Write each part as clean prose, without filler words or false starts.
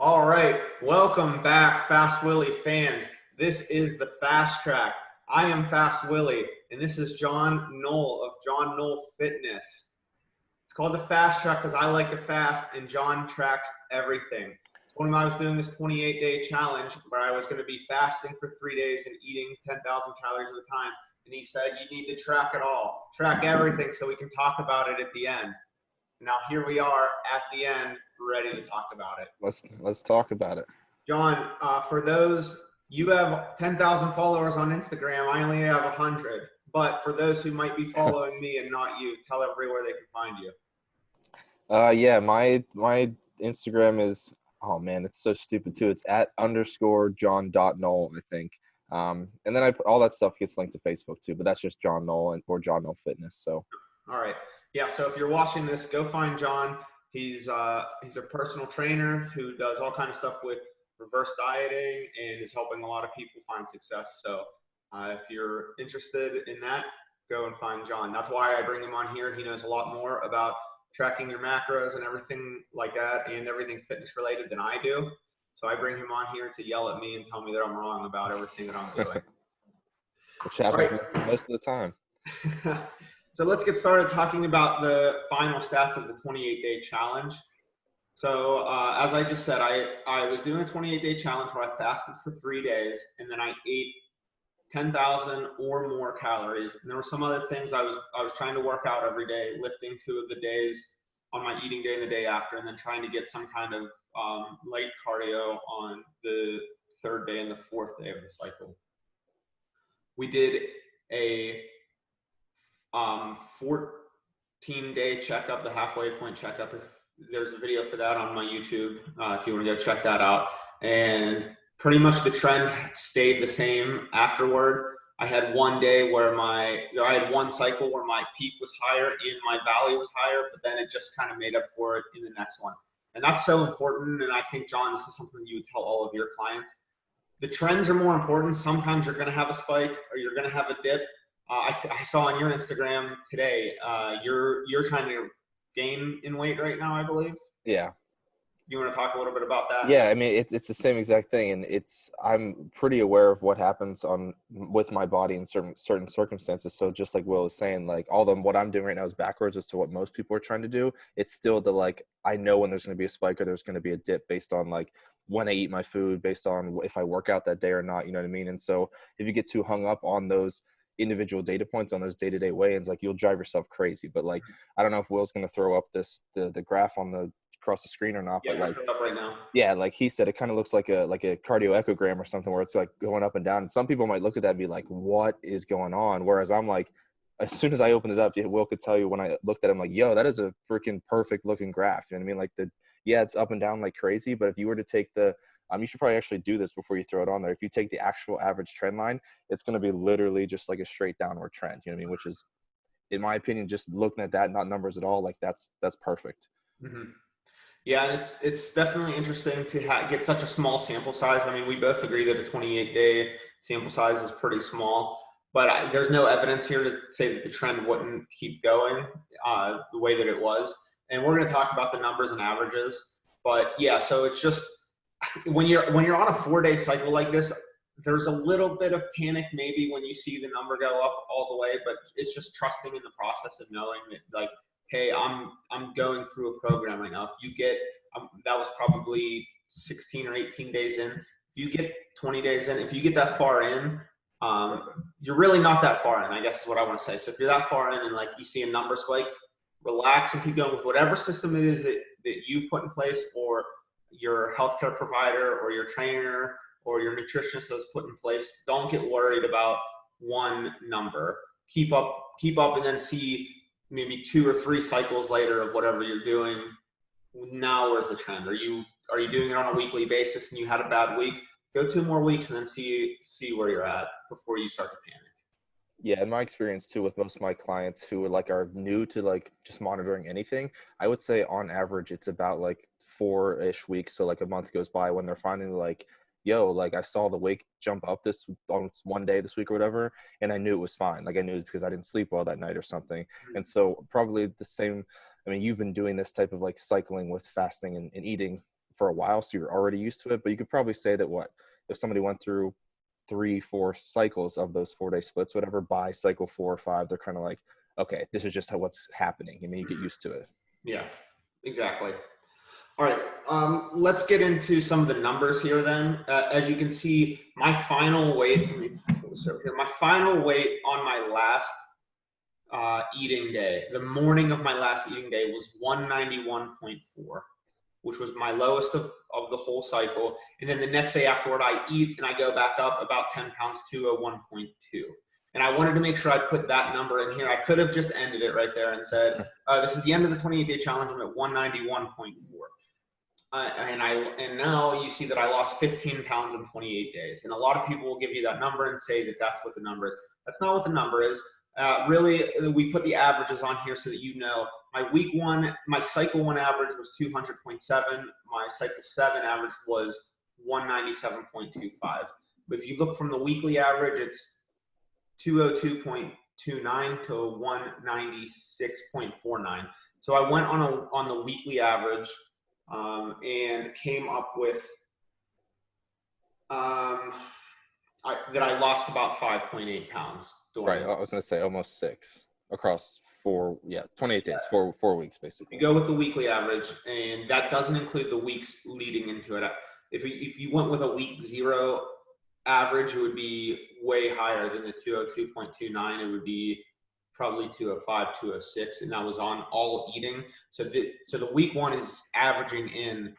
All right, welcome back, FastWilly fans. This is the Fast Track. I am FastWilly, and this is John Knoll of John Knoll Fitness. It's called the Fast Track because I like to fast, and John tracks everything. When I was doing this 28-day challenge where I was going to be fasting for 3 days and eating 10,000 calories at a time, and he said, you need to track it all, track everything so we can talk about it at the end. Now here we are at the end, ready to talk about it. Let's talk about it. John, for those, you have 10,000 followers on Instagram. I only have 100. But for those who might be following me and not you, tell everybody where they can find you. Yeah, my Instagram is, oh man, it's so stupid too. It's @_John.Knoll, I think. And then all that stuff gets linked to Facebook too, but that's just John Knoll or John Knoll Fitness. So. All right. Yeah. So if you're watching this, go find John. He's a personal trainer who does all kinds of stuff with reverse dieting and is helping a lot of people find success. So if you're interested in that, go and find John. That's why I bring him on here. He knows a lot more about tracking your macros and everything like that and everything fitness related than I do. So I bring him on here to yell at me and tell me that I'm wrong about everything that I'm doing. Which happens most of the time. So let's get started talking about the final stats of the 28-day challenge. So as I just said, I was doing a 28-day challenge where I fasted for 3 days and then I ate 10,000 or more calories. And there were some other things I was trying to work out every day, lifting 2 of the days on my eating day and the day after, and then trying to get some kind of light cardio on the 3rd day and the 4th day of the cycle. We did a 14-day checkup, the halfway point checkup. If there's a video for that on my YouTube, if you want to go check that out. And pretty much the trend stayed the same afterward. I had one day where I had one cycle where my peak was higher and my valley was higher, but then it just kind of made up for it in the next one. And that's so important. And I think, John, this is something you would tell all of your clients. The trends are more important. Sometimes you're going to have a spike or you're going to have a dip. I saw on your Instagram today, you're trying to gain in weight right now, I believe. Yeah. You want to talk a little bit about that? Yeah, I mean, it's the same exact thing, and I'm pretty aware of what happens with my body in certain circumstances. So just like Will was saying, like what I'm doing right now is backwards as to what most people are trying to do. It's still I know when there's going to be a spike or there's going to be a dip based on like when I eat my food, based on if I work out that day or not. You know what I mean? And so if you get too hung up on those individual data points, on those day-to-day weigh-ins, like you'll drive yourself crazy. But like, I don't know if Will's going to throw up the graph across the screen or not, yeah, but like up right now. Yeah, like he said, it kind of looks like a cardio echogram or something where it's like going up and down. And some people might look at that and be like, what is going on? Whereas I'm like, as soon as I opened it up, Will could tell you when I looked at it, I'm like, yo, that is a freaking perfect looking graph. You know what I mean? Like it's up and down like crazy. But if you were to take you should probably actually do this before you throw it on there. If you take the actual average trend line, it's going to be literally just like a straight downward trend. You know what I mean? Which is, in my opinion, just looking at that, not numbers at all, like that's perfect. Mm-hmm. Yeah, and it's definitely interesting to get such a small sample size. I mean, we both agree that a 28-day sample size is pretty small, but there's no evidence here to say that the trend wouldn't keep going the way that it was. And we're going to talk about the numbers and averages. But yeah, so it's just when you're on a 4-day cycle like this, there's a little bit of panic maybe when you see the number go up all the way, but it's just trusting in the process of knowing that, like, hey, I'm going through a program right now. If you get that was probably 16 or 18 days in. If you get 20 days in, if you get that far in, you're really not that far in, I guess is what I want to say. So if you're that far in and like you see a number spike, relax and keep going with whatever system it is that you've put in place, or your healthcare provider or your trainer or your nutritionist has put in place. Don't get worried about one number. Keep up and then see maybe 2 or 3 cycles later of whatever you're doing. Now where's the trend? Are you doing it on a weekly basis and you had a bad week? Go 2 more weeks and then see where you're at before you start to panic. Yeah, in my experience too, with most of my clients who are new to like just monitoring anything, I would say on average it's about like 4-ish weeks. So like a month goes by when they're finally like, yo, like I saw the weight jump up on one day this week or whatever, and I knew it was fine. Like I knew it was because I didn't sleep well that night or something. And so probably the same, I mean, you've been doing this type of like cycling with fasting and eating for a while, so you're already used to it. But you could probably say that if somebody went through 3-4 cycles of those 4-day splits, whatever, by cycle 4 or 5, they're kind of like, okay, this is just what's happening. I mean, you get used to it. Yeah, exactly. All right, let's get into some of the numbers here then. As you can see, my final weight, let me pull this over here. My final weight on my last eating day, the morning of my last eating day, was 191.4, which was my lowest of the whole cycle. And then the next day afterward, I eat and I go back up about 10 pounds to 101.2. And I wanted to make sure I put that number in here. I could have just ended it right there and said, this is the end of the 28-day challenge. I'm at 191.4. And now you see that I lost 15 pounds in 28 days. And a lot of people will give you that number and say that that's what the number is. That's not what the number is. Really, we put the averages on here so that you know. My cycle 1 average was 200.7. My cycle 7 average was 197.25. But if you look from the weekly average, it's 202.29 to 196.49. So I went on the weekly average and came up with that I lost about 5.8 pounds. Right. I was going to say almost 6 across 28 days, 4 weeks, basically. You go with the weekly average, and that doesn't include the weeks leading into it. If you went with a week 0 average, it would be way higher than the 202.29. It would be probably 205, 206, and that was on all eating. So the week 1 is averaging in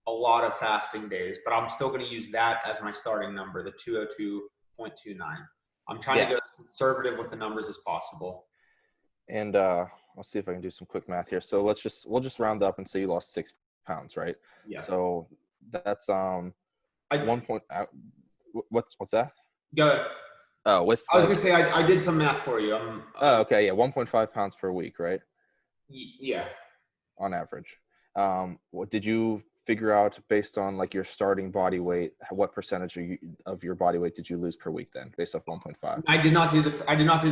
a lot of fasting days, but I'm still going to use that as my starting number, the 202.29. I'm trying to go as conservative with the numbers as possible. And I'll see if I can do some quick math here. So we'll just round up and say you lost 6 pounds, right? Yeah. So that's 1 point. What's that? Go ahead. Oh, I was gonna say I did some math for you. Oh, okay, yeah, 1.5 pounds per week, right? Yeah. On average. What did you figure out based on like your starting body weight? What percentage of your body weight did you lose per week then, based off 1.5? I did not do the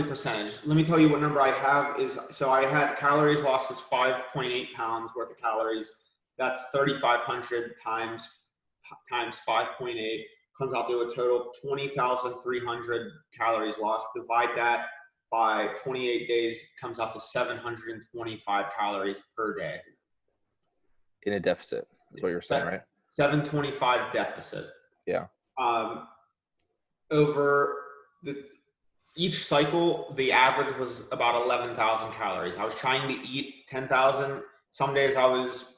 percentage. Let me tell you what number I have is. So I had calories lost is 5.8 pounds worth of calories. That's 3,500 times 5.8 comes out to a total of 20,300 calories lost. Divide that by 28 days, comes out to 725 calories per day. In a deficit, is what you're saying, right? 725 deficit. Yeah. Over each cycle, the average was about 11,000 calories. I was trying to eat 10,000. Some days I was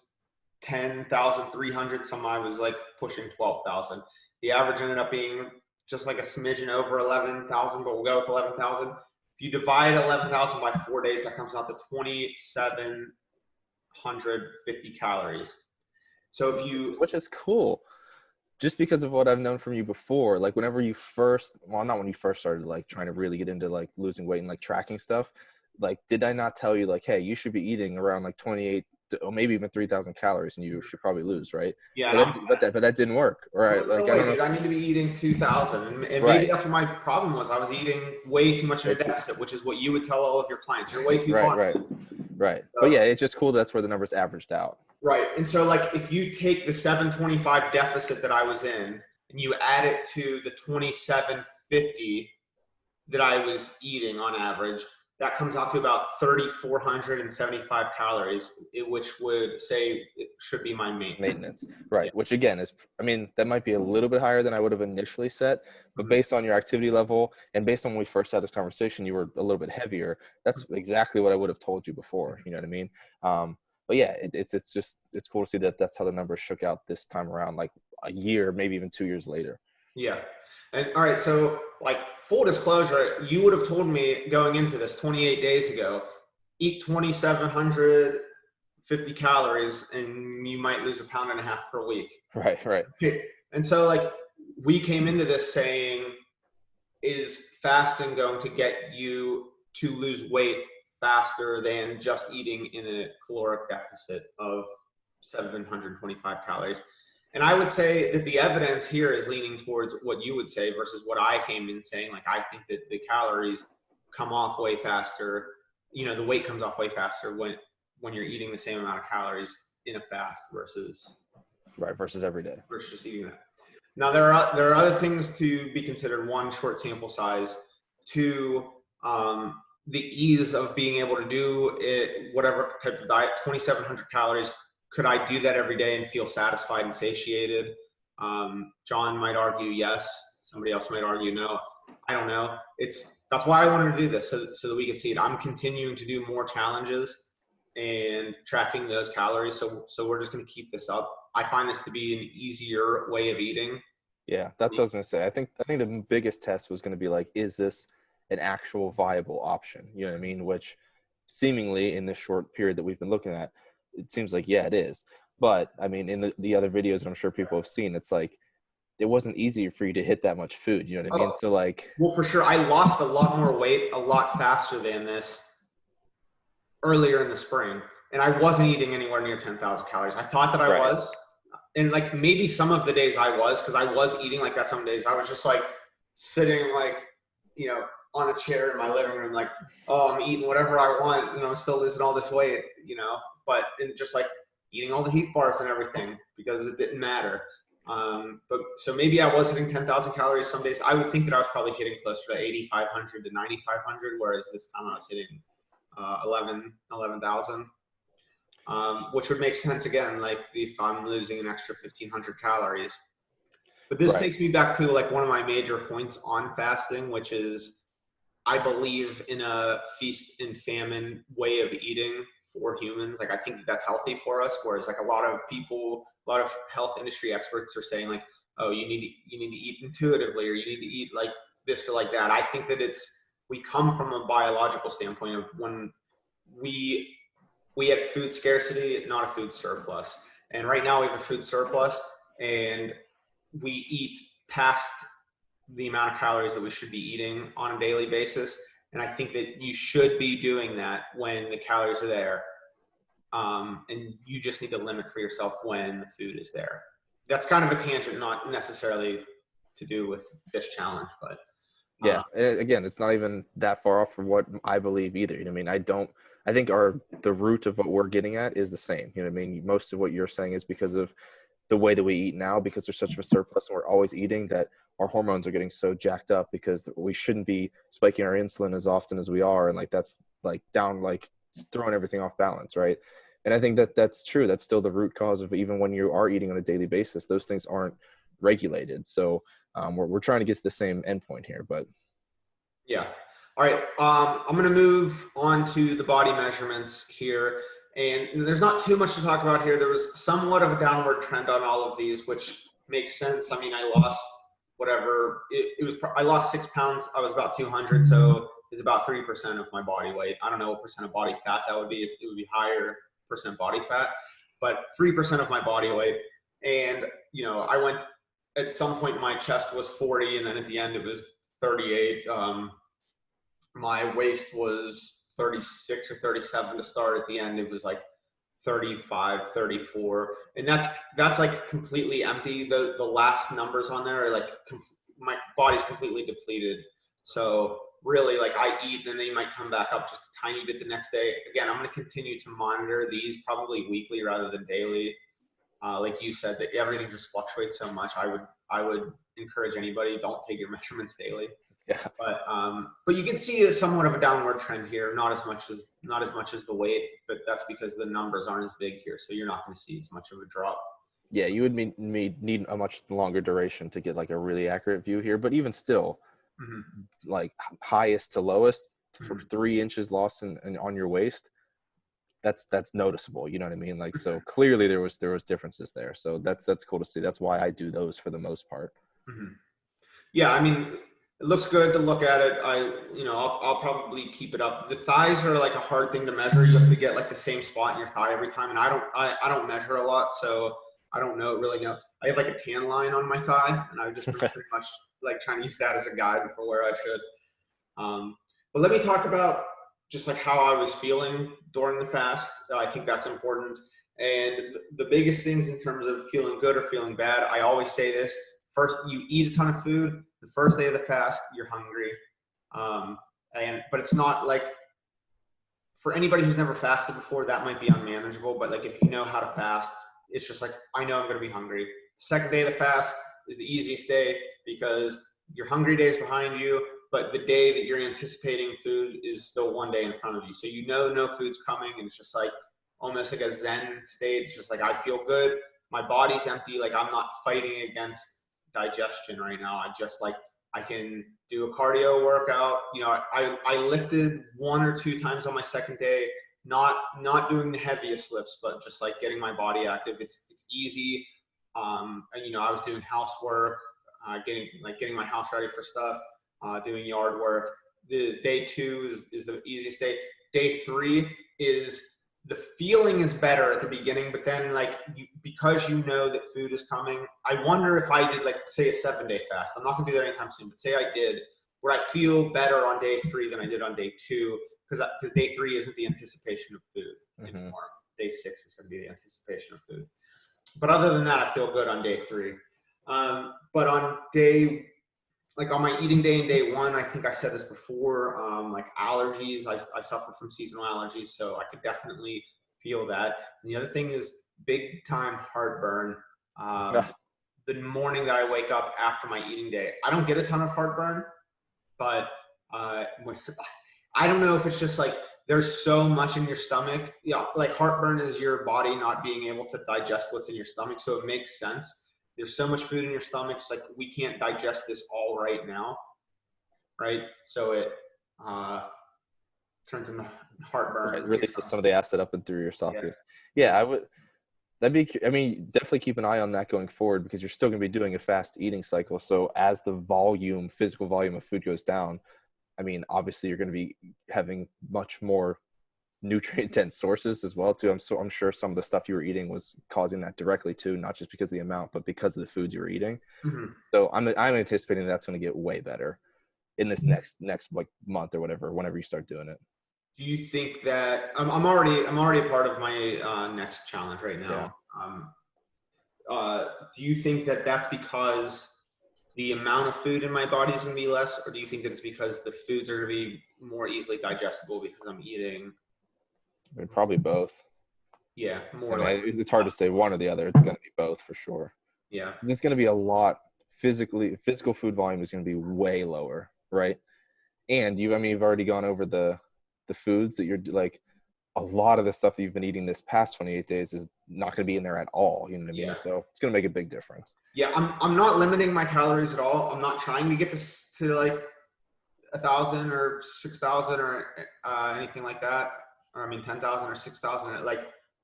10,300. Some I was like pushing 12,000. The average ended up being just like a smidgen over 11,000, but we'll go with 11,000. If you divide 11,000 by 4 days, that comes out to 2,750 calories. So which is cool, just because of what I've known from you before. Like whenever you not when you first started like trying to really get into like losing weight and like tracking stuff, like did I not tell you like, hey, you should be eating around like 28 or maybe even 3,000 calories and you should probably lose, right? Yeah. But that didn't work, right? Like I don't know. Dude, I need to be eating 2,000, and right. Maybe that's what my problem was. I was eating way too much in a deficit, which is what you would tell all of your clients. You're way too right. So, but yeah, it's just cool. That's where the numbers averaged out. Right. And so like if you take the 725 deficit that I was in and you add it to the 2,750 that I was eating on average, that comes out to about 3,475 calories, which would say it should be my maintenance. Right. Yeah. Which again is, I mean, that might be a little bit higher than I would have initially set, but based on your activity level and based on when we first had this conversation, you were a little bit heavier. That's exactly what I would have told you before. You know what I mean? But yeah, it's cool to see that that's how the numbers shook out this time around, like a year, maybe even 2 years later. Yeah. And all right, so like full disclosure, you would have told me going into this 28 days ago, eat 2,750 calories and you might lose 1.5 pounds per week. Right. And so like we came into this saying, is fasting going to get you to lose weight faster than just eating in a caloric deficit of 725 calories? And I would say that the evidence here is leaning towards what you would say versus what I came in saying. Like, I think that the calories come off way faster. You know, the weight comes off way faster when you're eating the same amount of calories in a fast versus Right. Versus every day. versus just eating that. Now there are other things to be considered. One, short sample size. Two, the ease of being able to do it, whatever type of diet. 2,700 calories. Could I do that every day and feel satisfied and satiated? John might argue yes. Somebody else might argue no. I don't know. That's why I wanted to do this, so that we can see it. I'm continuing to do more challenges and tracking those calories. So we're just going to keep this up. I find this to be an easier way of eating. Yeah, that's what I was gonna say. I think the biggest test was gonna be like, is this an actual viable option? You know what I mean? Which seemingly in this short period that we've been looking at, it seems like yeah, it is. But I mean, in the other videos that I'm sure people have seen, it's like it wasn't easy for you to hit that much food. You know what I mean? Oh, So like, well, for sure. I lost a lot more weight a lot faster than this earlier in the spring, and I wasn't eating anywhere near 10,000 calories. I thought that I right, was, and like maybe some of the days I was, because I was eating like that. Some days I was just like sitting like, you know, on a chair in my living room, like, oh, I'm eating whatever I want, you know, I'm still losing all this weight, you know, but and just like eating all the Heath bars and everything because it didn't matter. But so maybe I was hitting 10,000 calories some days. I would think that I was probably hitting closer to 8,500 to 9,500, whereas this time I was hitting 11,000, which would make sense again, like if I'm losing an extra 1,500 calories. But this right, takes me back to like one of my major points on fasting, which is I believe in a feast and famine way of eating for humans. Like I think that's healthy for us. Whereas like a lot of people, a lot of health industry experts are saying like, oh, you need to eat intuitively, or you need to eat like this or like that. I think that we come from a biological standpoint of when we we had food scarcity, not a food surplus. And right now we have a food surplus, and we eat past the amount of calories that we should be eating on a daily basis. And I think that you should be doing that when the calories are there. And you just need to limit for yourself when the food is there. That's kind of a tangent, not necessarily to do with this challenge, but yeah. And again, it's not even that far off from what I believe either. You know what I mean? I think the root of what we're getting at is the same. You know what I mean? Most of what you're saying is because of the way that we eat now, because there's such a surplus and we're always eating, that our hormones are getting so jacked up because we shouldn't be spiking our insulin as often as we are. And like, that's like down, like throwing everything off balance. Right. And I think that that's true. That's still the root cause of even when you are eating on a daily basis, those things aren't regulated. So we're trying to get to the same endpoint here, but yeah. All right. I'm going to move on to the body measurements here. And there's not too much to talk about here. There was somewhat of a downward trend on all of these, which makes sense. I mean, I lost whatever. I lost 6 pounds. I was about 200. So it's about 3% of my body weight. I don't know what percent of body fat that would be. It would be higher percent body fat, but 3% of my body weight. And, you know, I went at some point, my chest was 40, and then at the end it was 38. My waist was 36 or 37 to start. At the end it was like 35, 34, and that's like completely empty. The last numbers on there are like my body's completely depleted. So really, like I eat and they might come back up just a tiny bit the next day. Again, I'm going to continue to monitor these probably weekly rather than daily. Like you said, that everything just fluctuates so much. I would encourage anybody, don't take your measurements daily. yeah. But you can see somewhat of a downward trend here. Not as much as the weight, but that's because the numbers aren't as big here, so you're not going to see as much of a drop. Yeah, you would need a much longer duration to get like a really accurate view here. But even still, Mm-hmm. like highest to lowest for Mm-hmm. 3 inches lost in on your waist, that's noticeable. You know what I mean? Like, so clearly there was differences there. So that's cool to see. That's why I do those for the most part. Mm-hmm. Yeah, I mean, it looks good to look at it. I'll probably keep it up. The thighs are like a hard thing to measure. You have to get like the same spot in your thigh every time, and I don't measure a lot, so I don't really know. I have like a tan line on my thigh, and I've just been pretty much like trying to use that as a guide for where I should. But let me talk about just like how I was feeling during the fast. I think that's important. And the biggest things in terms of feeling good or feeling bad, I always say this: first, you eat a ton of food. The first day of the fast, you're hungry, but it's not like for anybody who's never fasted before, that might be unmanageable. But like if you know how to fast, it's just like, I know I'm going to be hungry. Second day of the fast is the easiest day because your hungry day is behind you, but the day that you're anticipating food is still one day in front of you. So you know no food's coming, and it's just like almost like a Zen state. It's just like, I feel good. My body's empty. Like, I'm not fighting against digestion right now. I can do a cardio workout. I lifted 1 or 2 times on my second day, not doing the heaviest lifts, but just like getting my body active. It's easy. And I was doing housework, getting my house ready for stuff, doing yard work. The day 2 is the easiest day. Day 3 is, the feeling is better at the beginning, but then because you know that food is coming. I wonder if I did, say, a 7-day fast. I'm not gonna do that anytime soon, but say I did, would I feel better on day 3 than I did on day 2? Because day 3 isn't the anticipation of food anymore. Day 6 is gonna be the anticipation of food. But other than that, I feel good on day 3. But on on my eating day in day 1, I think I said this before, allergies, I suffer from seasonal allergies, so I could definitely feel that. And the other thing is big time heartburn. The morning that I wake up after my eating day, I don't get a ton of heartburn, but I don't know if it's just like there's so much in your stomach. Yeah, like heartburn is your body not being able to digest what's in your stomach, so it makes sense. There's so much food in your stomach, it's like, we can't digest this all right now, right? So it turns into heartburn. Right, releases some of the acid up and through your esophagus. Yeah, I would. Definitely keep an eye on that going forward, because you're still going to be doing a fast eating cycle. So as the physical volume of food goes down, obviously you're going to be having much more nutrient dense sources as well too. I'm sure some of the stuff you were eating was causing that directly too, not just because of the amount, but because of the foods you were eating. So I'm anticipating that's going to get way better in this next month or whenever you start doing it. Do you think that I'm already a part of my next challenge right now? Do you think that that's because the amount of food in my body is going to be less, or do you think that it's because the foods are going to be more easily digestible because I'm eating? Probably both. Yeah, it's hard to say one or the other. It's going to be both for sure. Yeah, it's going to be a lot physical food volume is going to be way lower, right? And you've already gone over the foods that you're like, a lot of the stuff that you've been eating this past 28 days is not going to be in there at all. You know what I mean? So it's going to make a big difference. Yeah, I'm not limiting my calories at all. I'm not trying to get this to 1,000 or 6,000 or anything like that. Or 10,000 or 6,000.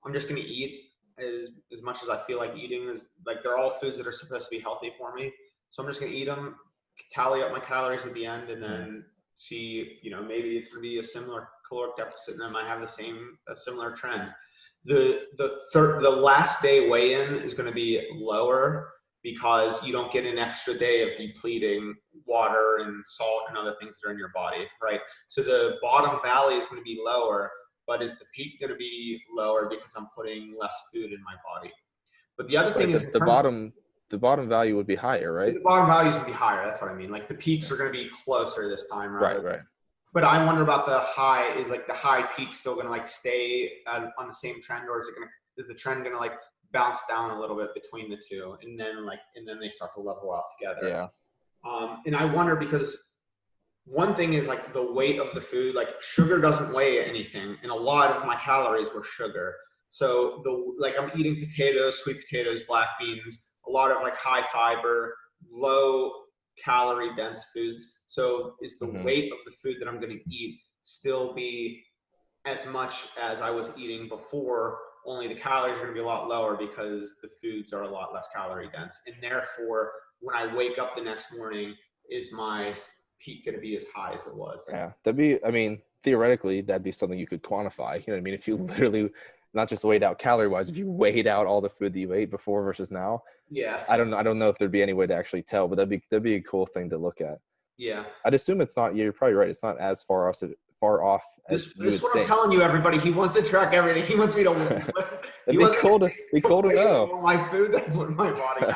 I'm just going to eat as much as I feel like eating. Is they're all foods that are supposed to be healthy for me. So I'm just going to eat them, tally up my calories at the end, and then see, maybe it's going to be a similar caloric deficit, and I might have a similar trend. The last day weigh-in is going to be lower because you don't get an extra day of depleting water and salt and other things that are in your body, right? So the bottom valley is going to be lower, but is the peak going to be lower because I'm putting less food in my body? But the other thing is the bottom value would be higher, right? The bottom values would be higher. That's what I mean. The peaks are going to be closer this time, right? Right. But I wonder about the high. Is the high peak still going to stay on the same trend, or is the trend going to bounce down a little bit between the two, and then they start to level out together? Yeah. And I wonder, because one thing is the weight of the food. Sugar doesn't weigh anything, and a lot of my calories were sugar. So I'm eating potatoes, sweet potatoes, black beans, a lot of high fiber, low calorie dense foods. So is the weight of the food that I'm going to eat still be as much as I was eating before, only the calories are going to be a lot lower because the foods are a lot less calorie dense. And therefore, when I wake up the next morning, is my peak going to be as high as it was? Yeah, theoretically, that'd be something you could quantify. You know what I mean? If you literally not just weighed out calorie wise, if you weighed out all the food that you ate before versus now. Yeah. I don't know if there'd be any way to actually tell, but that'd be a cool thing to look at. Yeah. I'd assume it's not. You're probably right. It's not as far off as this is what I'm telling you, everybody. He wants to track everything. He wants me to. It'd be cool to know. My food that I put in my body.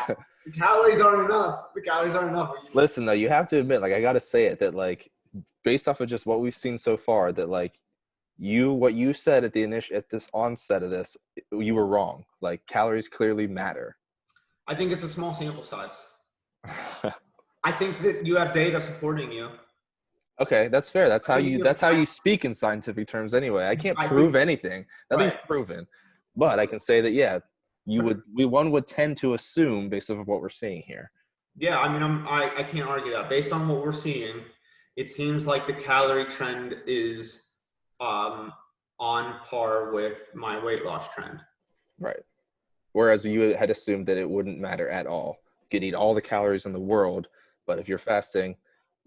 The calories aren't enough. Listen, though, you have to admit, I got to say it, that based off of just what we've seen so far, that what you said at the initial, at this onset of this, you were wrong. Like, calories clearly matter. I think it's a small sample size. I think that you have data supporting you. Okay, that's fair. I think you have That's how you speak in scientific terms anyway. I can't I prove think anything. Nothing's right. proven. But I can say that, yeah, one would tend to assume based on what we're seeing here. Yeah, I mean, I can't argue that. Based on what we're seeing, it seems like the calorie trend is um, on par with my weight loss trend. Right. Whereas you had assumed that it wouldn't matter at all. You could eat all the calories in the world, but if you're fasting,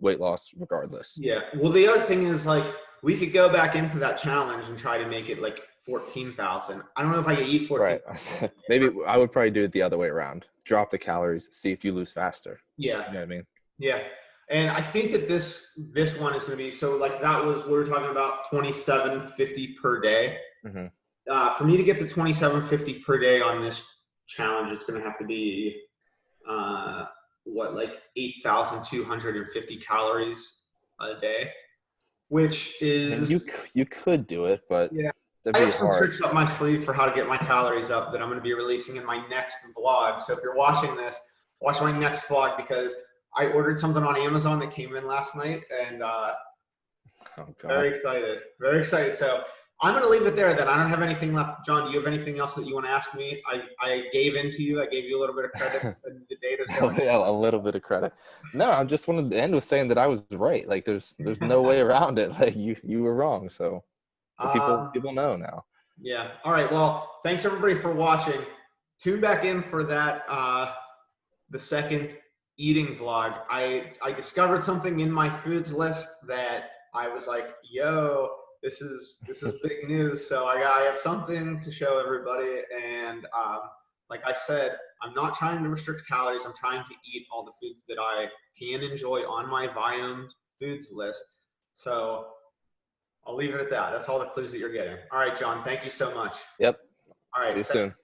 weight loss regardless. Yeah. Well, the other thing is like we could go back into that challenge and try to make it like 14,000. I don't know if I could eat 14. Right. Maybe I would probably do it the other way around. Drop the calories, see if you lose faster. Yeah. You know what I mean? Yeah. And I think that this one is going to be so like that was we were talking about 2750 per day. Mm-hmm. For me to get to 2750 per day on this challenge, it's going to have to be like 8,250 calories a day, which And is you could do it, but yeah. that'd I be have some hard. tricks up my sleeve for how to get my calories up that I'm going to be releasing in my next vlog. So if you're watching this, watch my next vlog because I ordered something on Amazon that came in last night, and Oh God. very excited. Very excited. So I'm going to leave it there then. I don't have anything left. John, do you have anything else that you want to ask me? I gave in to you. I gave you a little bit of credit. The data's going. Yeah, a little bit of credit. No, I just wanted to end with saying that I was right. Like there's no way around it. Like you were wrong. So but people know now. Yeah. All right. Well, thanks everybody for watching. Tune back in for that the second eating vlog. I discovered something in my foods list that I was like, yo, this is big news. So I have something to show everybody. And like I said, I'm not trying to restrict calories. I'm trying to eat all the foods that I can enjoy on my Viome foods list. So I'll leave it at that. That's all the clues that you're getting. All right, John, thank you so much. Yep. All See right. you soon.